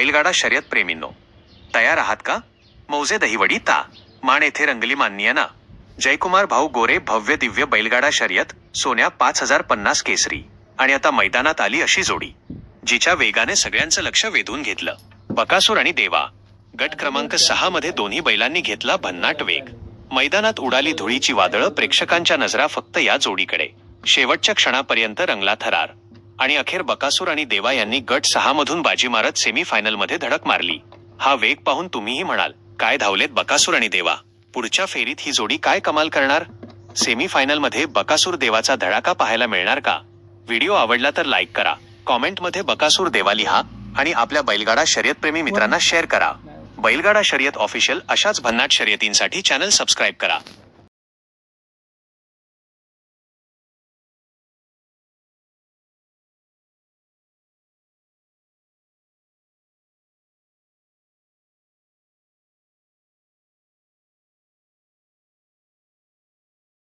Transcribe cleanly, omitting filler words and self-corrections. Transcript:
बैलगाडा शर्यत प्रेमींनो, तयार आहात का? मौजे दहिवडी ता माण येथे रंगली माननीय ना जयकुमार भाऊ गोरे भव्य दिव्य बैलगाडा शर्यत सोन्या 5050 केसरी. आणि आता मैदानात आली अशी जोडी जिच्या वेगाने सगळ्यांचं लक्ष वेधून घेतलं. बकासूर आणि देवा. गट क्रमांक 6 मध्ये दोन्ही बैलांनी घेतला भन्नाट वेग. मैदानात उडाली धुळीची वादळं. प्रेक्षकांच्या नजरा फक्त या जोडीकडे. शेवटच्या क्षणापर्यंत रंगला थरार. आणि अखेर बकासूर आणि देवा यांनी गट 6 मधून बाजी मारत सेमी फायनल मध्ये धडक मारली. हा वेग पाहून तुम्हीही म्हणाल, काय धावलेत बकासूर आणि देवा. पुढच्या फेरीत ही जोडी काय कमाल करणार? सेमी फायनल मध्ये बकासूर देवाचा धडाका पाहायला मिळणार का? व्हिडिओ आवडला तर लाईक करा, कॉमेंट मध्ये बकासूर देवा लिहा आणि आपल्या बैलगाडा शर्यतप्रेमी मित्रांना शेअर करा. बैलगाडा शर्यत ऑफिशियल अशाच भन्नाट शर्यतींसाठी चॅनल सबस्क्राईब करा.